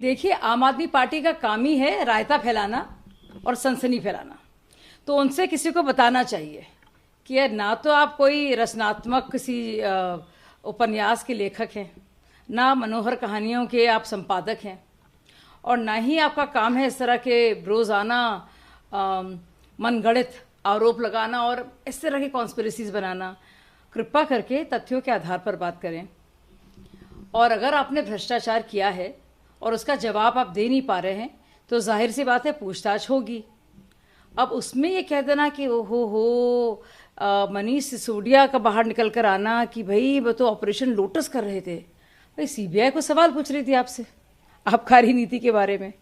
देखिए, आम आदमी पार्टी का काम ही है रायता फैलाना और सनसनी फैलाना। तो उनसे किसी को बताना चाहिए कि ना तो आप कोई रचनात्मक किसी उपन्यास के लेखक हैं, ना मनोहर कहानियों के आप संपादक हैं, और ना ही आपका काम है इस तरह के रोज़ाना मनगढ़ंत आरोप लगाना और इस तरह की कॉन्स्पिरेसीज बनाना। कृपा करके तथ्यों के आधार पर बात करें, और अगर आपने भ्रष्टाचार किया है और उसका जवाब आप दे नहीं पा रहे हैं तो जाहिर सी बात है पूछताछ होगी। अब उसमें ये कह देना कि मनीष सिसोदिया का बाहर निकल कर आना कि भाई वो तो ऑपरेशन लोटस कर रहे थे। भाई सीबीआई को सवाल पूछ रही थी आपसे आबकारी नीति के बारे में,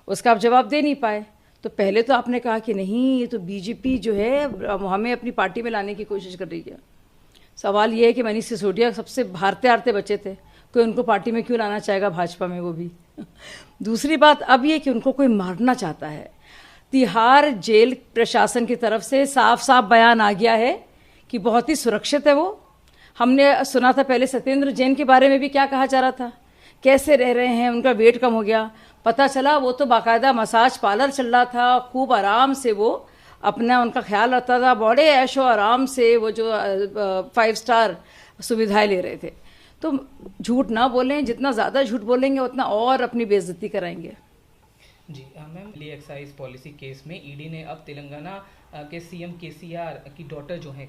उसका आप जवाब दे नहीं पाए। तो पहले तो आपने कहा कि नहीं, ये तो बीजेपी जो है हमें अपनी पार्टी में लाने की कोशिश कर रही है। सवाल ये है कि मनीष सिसोदिया सबसे हारते हारते बचे थे, कोई उनको पार्टी में क्यों लाना चाहेगा, भाजपा में वो भी। दूसरी बात अब ये कि उनको कोई मारना चाहता है। तिहाड़ जेल प्रशासन की तरफ से साफ साफ बयान आ गया है कि बहुत ही सुरक्षित है वो। हमने सुना था पहले सत्येंद्र जैन के बारे में भी क्या कहा जा रहा था, कैसे रह रहे हैं, उनका वेट कम हो गया। पता चला वो तो बाकायदा मसाज पार्लर चल रहा था, खूब आराम से वो अपना उनका ख्याल रखता था, बड़े ऐशो आराम से वो जो 5 स्टार सुविधाएं ले रहे थे। तो झूठ ना बोलें, जितना ज़्यादा झूठ बोलेंगे उतना और अपनी बेइज्जती कराएंगे। जी ma'am, Delhi excise policy case में ईडी ने अब तेलंगाना के सीएम केसीआर की डॉटर जो है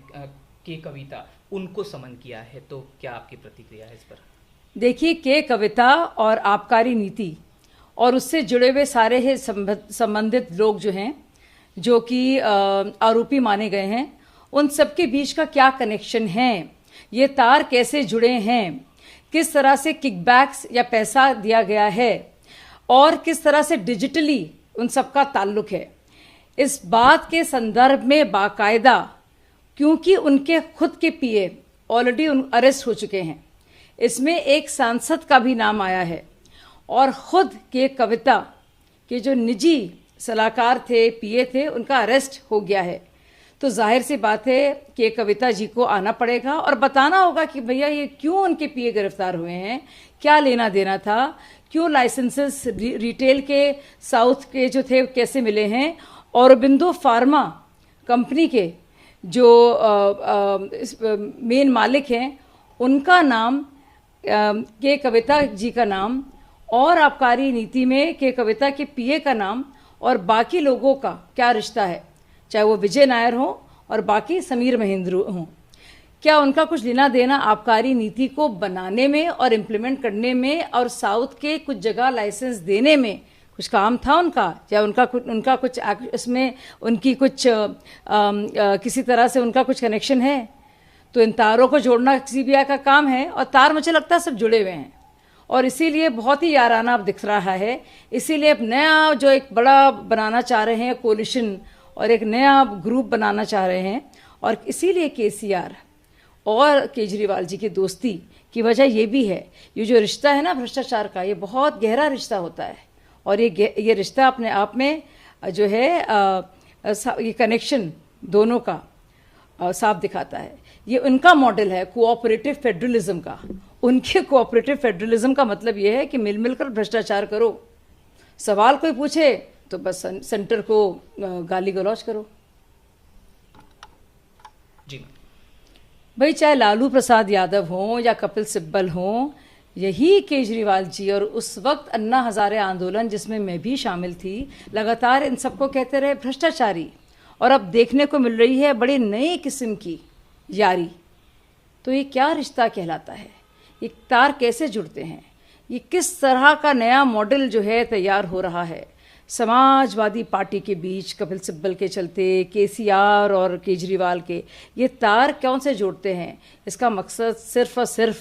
के कविता, उनको समन किया है, तो क्या आपकी प्रतिक्रिया है इस पर? देखिए, के कविता और आबकारी नीति और उससे जुड़े हुए सारे ही संबंधित लोग जो हैं, जो कि आरोपी माने गए हैं, उन सबके बीच का क्या कनेक्शन है, ये तार कैसे जुड़े हैं, किस तरह से किकबैक्स या पैसा दिया गया है और किस तरह से डिजिटली उन सबका ताल्लुक है, इस बात के संदर्भ में बाकायदा, क्योंकि उनके खुद के पीए ऑलरेडी अरेस्ट हो चुके हैं, इसमें एक सांसद का भी नाम आया है, और खुद के कविता के जो निजी सलाहकार थे, पीए थे, उनका अरेस्ट हो गया है। तो जाहिर सी बात है कि कविता जी को आना पड़ेगा और बताना होगा कि भैया ये क्यों उनके पीए गिरफ्तार हुए हैं, क्या लेना देना था, क्यों लाइसेंसेस रिटेल के साउथ के जो थे कैसे मिले हैं, औरोबिंदो फार्मा कंपनी के जो मेन मालिक हैं उनका नाम, के कविता जी का नाम, और आबकारी नीति में के कविता के पीए का नाम, और बाकी लोगों का क्या रिश्ता है, चाहे वो विजय नायर हो और बाकी समीर महेंद्र हों। क्या उनका कुछ लेना देना आबकारी नीति को बनाने में और इम्प्लीमेंट करने में और साउथ के कुछ जगह लाइसेंस देने में कुछ काम था उनका, या उनका कुछ इसमें उनकी कुछ किसी तरह से उनका कुछ कनेक्शन है? तो इन तारों को जोड़ना सीबीआई का काम है, और तार मुझे लगता है सब जुड़े हुए हैं, और इसीलिए बहुत ही याराना अब दिख रहा है। इसीलिए अब नया जो एक बड़ा बनाना चाह रहे हैं कोलिशन, और एक नया ग्रुप बनाना चाह रहे हैं, और इसीलिए केसीआर और केजरीवाल जी की दोस्ती की वजह ये भी है, ये जो रिश्ता है ना भ्रष्टाचार का, ये बहुत गहरा रिश्ता होता है, और ये रिश्ता अपने आप में जो है ये कनेक्शन दोनों का साफ दिखाता है। ये उनका मॉडल है कोऑपरेटिव फेडरलिज्म का। उनके कोऑपरेटिव फेडरलिज्म का मतलब ये है कि मिल मिलकर भ्रष्टाचार करो, सवाल कोई पूछे तो बस सेंटर को गाली गलौज करो। जी भाई, चाहे लालू प्रसाद यादव हों या कपिल सिब्बल हों, यही केजरीवाल जी और उस वक्त अन्ना हजारे आंदोलन जिसमें मैं भी शामिल थी, लगातार इन सबको कहते रहे भ्रष्टाचारी, और अब देखने को मिल रही है बड़ी नई किस्म की यारी। तो ये क्या रिश्ता कहलाता है, ये तार कैसे जुड़ते हैं, ये किस तरह का नया मॉडल जो है तैयार हो रहा है समाजवादी पार्टी के बीच, कपिल सिब्बल के चलते, केसीआर और केजरीवाल के, ये तार कौन से जोड़ते हैं? इसका मकसद सिर्फ और सिर्फ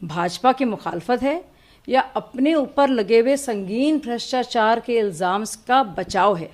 भाजपा की मुखालफत है, या अपने ऊपर लगे हुए संगीन भ्रष्टाचार के इल्ज़ाम का बचाव है?